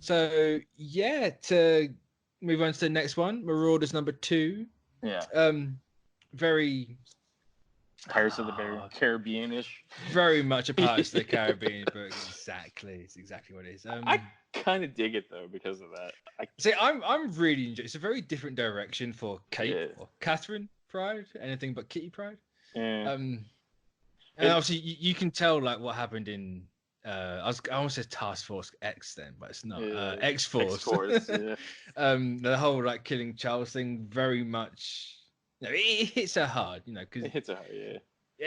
So yeah, to move on to the next one, Marauders #2. Yeah. Very Pirates of the Caribbean-ish. Very much a Pirates of the Caribbean book. Exactly, it's exactly what it is. I kind of dig it though because of that. I'm really enjoying. It's a very different direction for Kate or Catherine Pryde. Anything but Kitty Pryde. Yeah. And obviously you can tell like what happened in. I almost said Task Force X then, but it's not. X Force. X-Force. Yeah. The whole like killing Charles thing very much. It hits her hard, because it hits her hard. Yeah.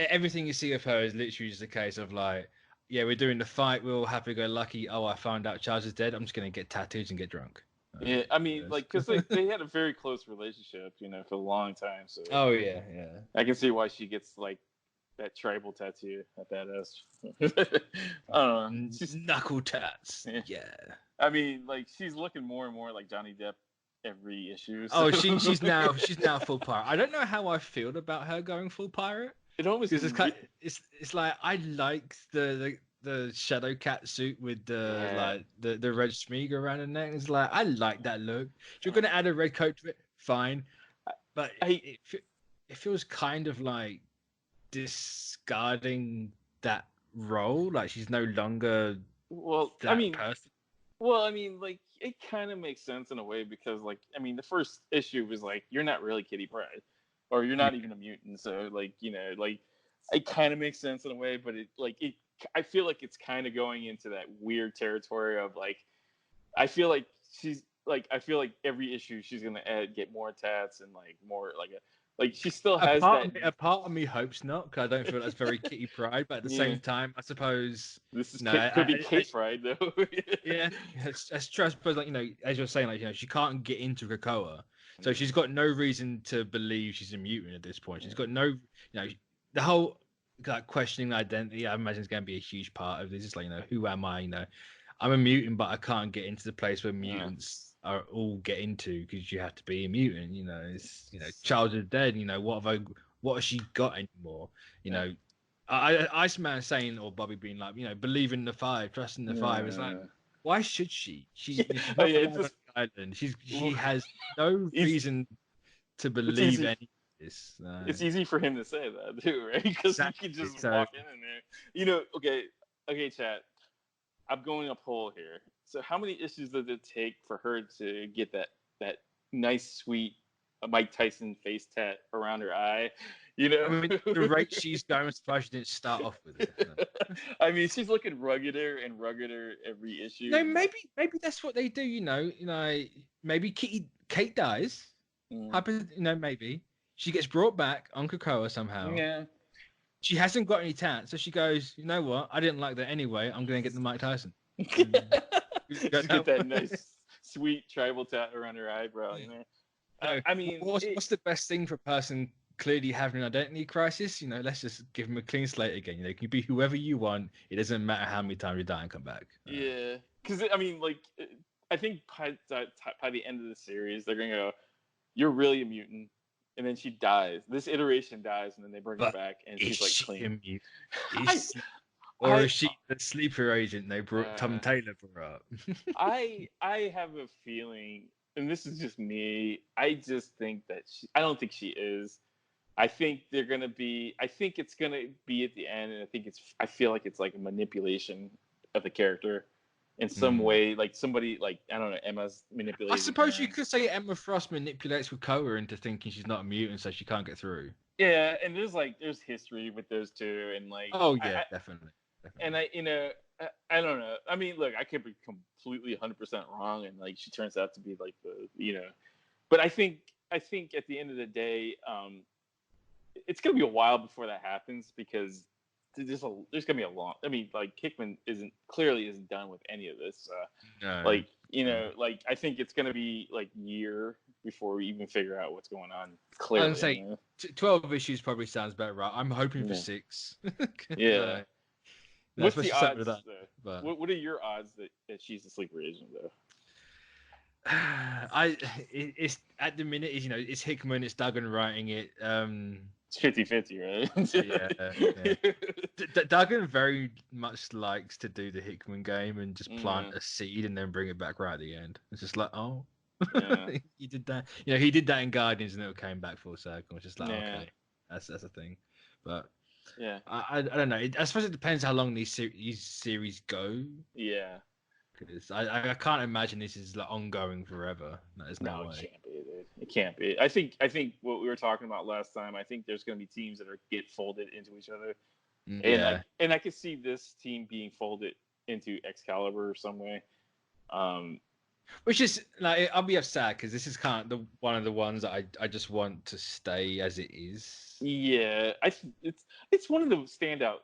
Everything you see of her is literally just a case of like, yeah, we're doing the fight, we're all happy-go-lucky. Oh, I found out Charles is dead. I'm just gonna get tattoos and get drunk. Yeah, I mean, like, because they had a very close relationship, for a long time. So. Oh yeah. I can see why she gets like that tribal tattoo at that ass. I don't know. She's knuckle tats. Yeah. I mean, like, she's looking more and more like Johnny Depp every issue. So. Oh, she's now full pirate. I don't know how I feel about her going full pirate. It almost it's like I like the shadow cat suit with the red Smeagol around the neck. It's like I like that look. If you're gonna add a red coat to it, fine. But it feels kind of like discarding that role. Like she's no longer person. Well, I mean, like it kind of makes sense in a way because, like, I mean, the first issue was like you're not really Kitty Pryde. Or you're not even a mutant, so like like it kind of makes sense in a way, but I feel like it's kind of going into that weird territory of like, I feel like every issue she's gonna get more tats and like more like she still has a part of me hopes not, because I don't feel that's very Kitty Pryde, but at the same time, I suppose could be Kate Pryde though. Yeah, that's true. I suppose like as you're saying, like she can't get into Krakoa. So she's got no reason to believe she's a mutant at this point. She's got no, the whole like questioning identity. I imagine is going to be a huge part of this. It's like, who am I? I'm a mutant, but I can't get into the place where mutants are all get into because you have to be a mutant. It's Charles is dead. What has she got anymore? Iceman saying or Bobby being like, believe in the five, trust in the five. It's like, why should she? She's not on the island. She has no reason to believe any of this. It's easy for him to say that too, right? Because he can just walk in there. Okay, chat. I'm going a poll here. So how many issues does it take for her to get that nice, sweet Mike Tyson face tat around her eye? I mean, the rate she's going, I'm surprised she didn't start off with it. I mean, she's looking ruggeder and ruggeder every issue. No, maybe that's what they do. Maybe Kate dies. Happens, maybe she gets brought back on Krakoa somehow. Yeah. She hasn't got any tats, so she goes, you know what? I didn't like that anyway. I'm gonna get the Mike Tyson. Just get that nice, sweet tribal tat around her eyebrow. I mean, what's the best thing for a person clearly having an identity crisis? Let's just give them a clean slate again. You can be whoever you want. It doesn't matter how many times you die and come back. Yeah, because I mean, like, I think by the end of the series, they're gonna go, "You're really a mutant," and then she dies. This iteration dies, and then they bring her back, and she's like clean. Or is she the sleeper agent they brought Tom Taylor brought up? I have a feeling, and this is just me. I just think that I don't think she is. I think they're gonna be. I think it's gonna be at the end, and I feel like it's like a manipulation of the character in some way, like somebody, like I don't know, Emma's manipulating. I suppose you could say Emma Frost manipulates Krakoa into thinking she's not a mutant, so she can't get through. Yeah, and there's history with those two, and like. Oh yeah, definitely. And I don't know. I mean, look, I could be completely 100% wrong, and like she turns out to be like but I think at the end of the day, it's gonna be a while before that happens because there's gonna be a long. I mean, like Hickman isn't done with any of this. No. Like like I think it's gonna be like a year before we even figure out what's going on. Clearly, I'm saying 12 issues probably sounds about right. I'm hoping for 6. Yeah. What's the odds? But... What are your odds that she's a sleeper agent though? It's at the minute is it's Hickman, it's Duggan writing it. It's 50-50, right? Yeah. Duggan very much likes to do the Hickman game and just plant a seed and then bring it back right at the end. It's just like, oh, he did that. You know, he did that in Guardians and it came back full circle. It's just like, okay, that's a thing. But yeah, I don't know. I suppose it depends how long these series go. Yeah. Because I can't imagine this is like ongoing forever. There's no way. It can't be, dude. It can't be. I think what we were talking about last time. I think there's going to be teams that get folded into each other, and I could see this team being folded into Excalibur or some way. Which is like I'll be upset because this is kind of one of the ones that I just want to stay as it is. Yeah, it's one of the standout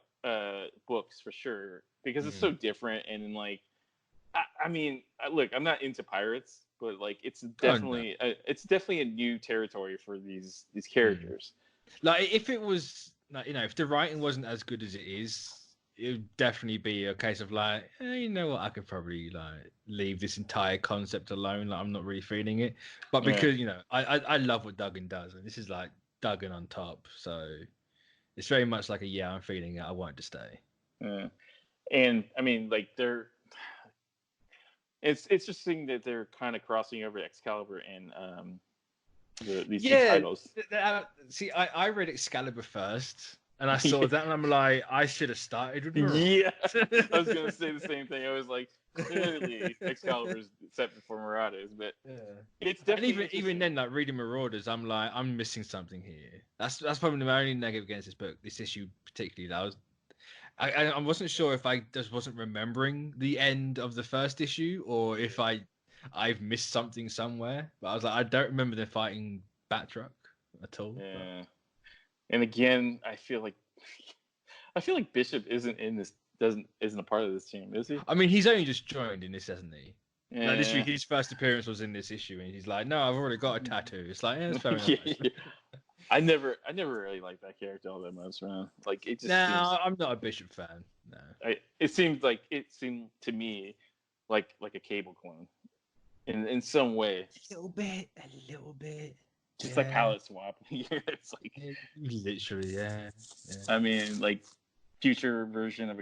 books for sure because it's so different and like. I mean, look, I'm not into pirates, but like it's definitely a new territory for these characters. Like if it was, like, you know, if the writing wasn't as good as it is, it would definitely be a case of like, you know what, I could probably like leave this entire concept alone. Like I'm not really feeling it, but because you know, I love what Duggan does, and this is like Duggan on top, so it's very much like I'm feeling it. I want to stay. Yeah. And I mean, like it's interesting that they're kind of crossing over Excalibur and these two titles. See, I read Excalibur first, and I saw that, and I'm like, I should have started with Marauders. Yeah, I was gonna say the same thing. I was like, clearly Excalibur's set for Marauders, but it's definitely. And even then, like reading Marauders, I'm like, I'm missing something here. That's probably my only negative against this book, this issue particularly. I wasn't sure if I just wasn't remembering the end of the first issue or if I've missed something somewhere. But I was like, I don't remember them fighting Batroc at all. Yeah. And again, I feel like Bishop isn't a part of this team, is he? I mean, he's only just joined in this, hasn't he? Yeah. Like, literally, his first appearance was in this issue, and he's like, "No, I've already got a tattoo." It's like, it's fair enough. I never really liked that character all that much, man. Like it just. No, I'm not a Bishop fan. No. It seemed to me like a Cable clone, in some way. A little bit. Just like palette swap. It's like literally, yeah. I mean, like future version of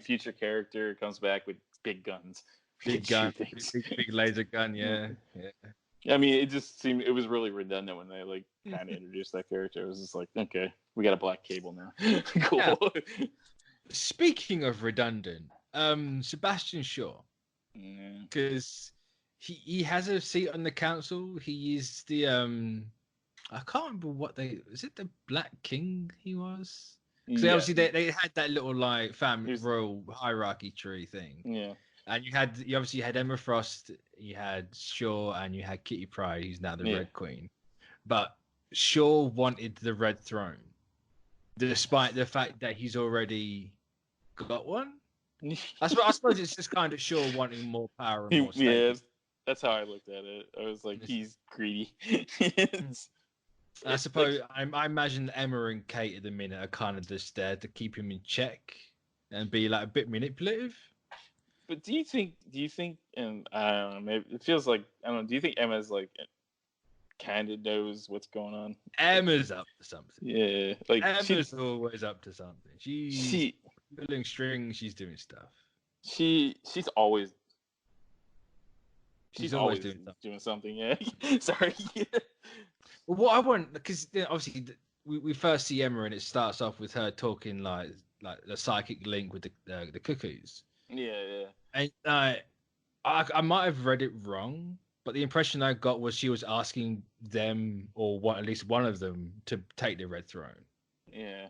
future character comes back with big guns. Big laser gun, yeah. I mean, it was really redundant when they like kind of introduced that character. It was just like, okay, we got a black Cable now. Cool. Yeah. Speaking of redundant, Sebastian Shaw, because he has a seat on the council. He is the I can't remember is it the Black King he was? Because obviously they had that little like family royal hierarchy tree thing. Yeah. And you obviously had Emma Frost, you had Shaw, and you had Kitty Pryde, who's now the Red Queen. But Shaw wanted the Red Throne, despite the fact that he's already got one. I suppose it's just kind of Shaw wanting more power and more status. Yeah, that's how I looked at it. I was like, he's greedy. I suppose I imagine Emma and Kate at the minute are kind of just there to keep him in check and be like a bit manipulative. But do you think, and I don't know, maybe it feels like, I don't know, do you think Emma's like kind of knows what's going on? Emma's up to something. Yeah. Like Emma's always up to something. She's pulling strings, she's doing stuff. She's always doing something, yeah. Sorry. Well, what I want, because obviously we first see Emma and it starts off with her talking like the psychic link with the cuckoos. Yeah. And I might have read it wrong, but the impression I got was she was asking them, or at least one of them, to take the Red Throne. Yeah,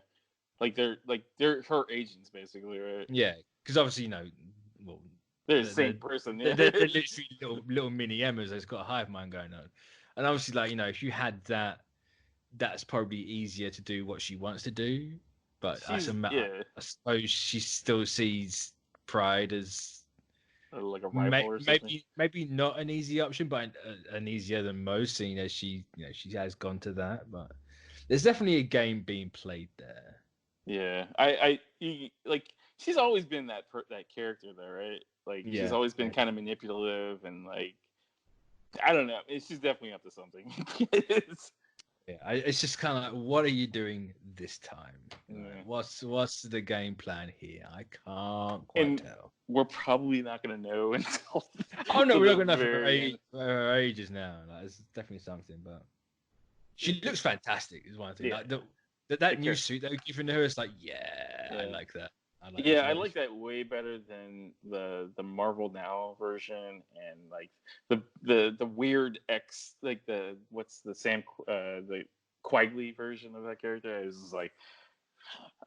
like they're her agents basically, right? Yeah, because obviously they're the same person. Yeah. They're literally little mini Emmas that's got a hive mind going on, and obviously if you had that, that's probably easier to do what she wants to do. But I suppose she still sees Pryde as like a rival or something. Maybe not an easy option, but an easier than most, seeing as she has gone to that. But there's definitely a game being played there. Yeah, I she's always been that character there, right? Like she's always been kind of manipulative and like I don't know. She's definitely up to something. Yeah, it's just kind of like, what are you doing this time? Yeah. What's the game plan here? I can't quite And tell. we're probably not going to know until. Oh no, till we're the not gonna know very end. for ages now. Like, it's definitely something, but she looks fantastic. Is one thing. Yeah. Like that new care. suit they're giving her is like, I Yeah. like that. I like Yeah, that. I like that way better than the Marvel Now version, and like the weird X, like what's the the Quigley version of that character is just like,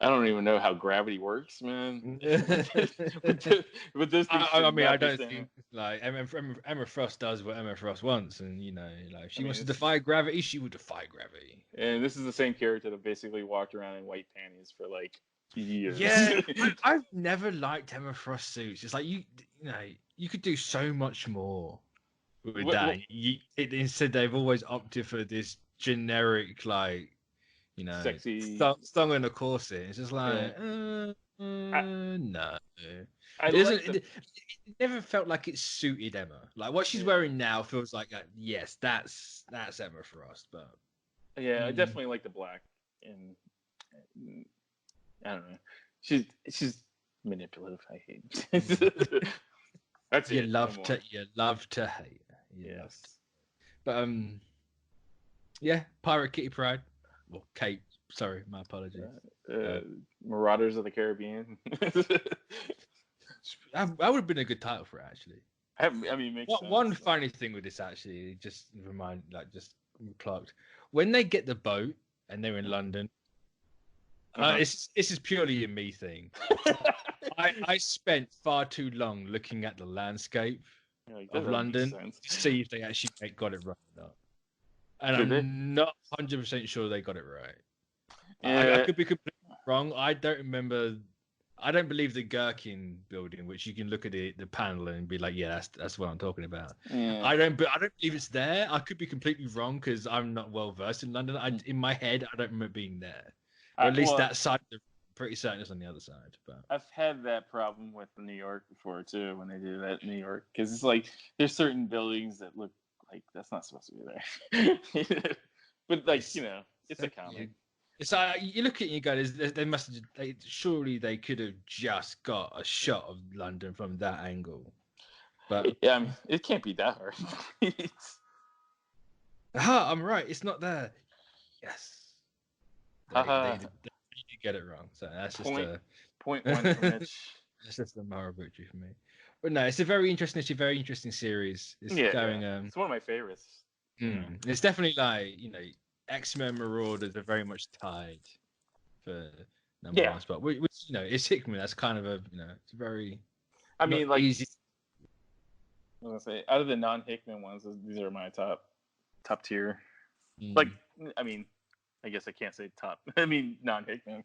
I don't even know how gravity works, man. But this thing I should mean, I not be don't saying. think like Emma Frost does what Emma Frost wants, and like if I she mean, wants to defy gravity, she will defy gravity. and this is the same character that basically walked around in white panties for like years. Yeah, I've never liked Emma Frost suits. It's like you could do so much more with that. Instead, they've always opted for this generic, like, sexy. stung in a corset. It's just like, I, no. I It doesn't. like the. It never felt like it suited Emma. Like what she's Yeah. wearing now feels like, yes, that's Emma Frost. But Yeah, I definitely like the black, and I don't know. She's manipulative. I hate. That's you it. love No to more. hate. Yes. But yeah, Pirate Kitty Pryde. Well, Kate. Sorry, my apologies. Marauders of the Caribbean. That would have been a good title for it, actually. I mean, makes sense. One funny thing with this, actually, just just clocked, when they get the boat and they're in London. This is purely a me thing. I spent far too long looking at the landscape of London to see if they actually got it right or not. And I'm not 100% sure they got it right. I could be completely wrong. I don't remember. I don't believe the Gherkin building, which you can look at the panel and be like, yeah, that's what I'm talking about. Yeah. I don't believe it's there. I could be completely wrong because I'm not well versed in London. In my head, I don't remember being there. Or at least that side, I'm pretty certain it's on the other side. But I've had that problem with New York before too, when they do that in New York, because it's like there's certain buildings that look like that's not supposed to be there. But like it's a comic. It's like you look at it and you go, they must have. Surely they could have just got a shot of London from that angle. But yeah, I mean, it can't be that hard. I'm right. It's not there. Yes. They did get it wrong. So that's just point one for Mitch. That's just a moral victory for me. But no, it's a very interesting series. It's going. It's one of my favorites. It's definitely like X-Men Marauders are very much tied for number one spot. Which it's Hickman. That's kind of it's very. I mean, like easy. I was gonna say, out of the non-Hickman ones, these are my top tier. Like, I mean, I guess I can't say top. I mean, non-Hickman.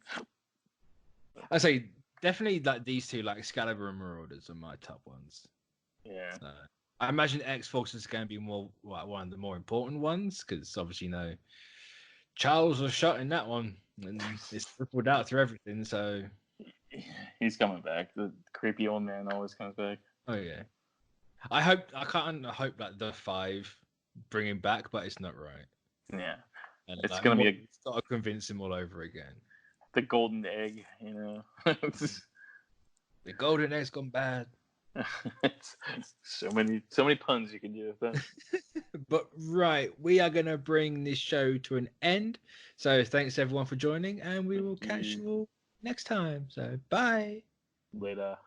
I say definitely like these two, like Excalibur and Marauders, are my top ones. Yeah. So, I imagine X-Force is going to be more one of the more important ones because obviously Charles was shot in that one and it's rippled out through everything. So he's coming back. The creepy old man always comes back. Oh yeah. I can't hope that the 5 bring him back, but it's not right. Yeah. And it's gonna be got to convince him all over again. The golden egg, The golden egg's gone bad. so many puns you can do with that. But right, we are gonna bring this show to an end. So thanks everyone for joining, and we will catch you all next time. So bye. Later.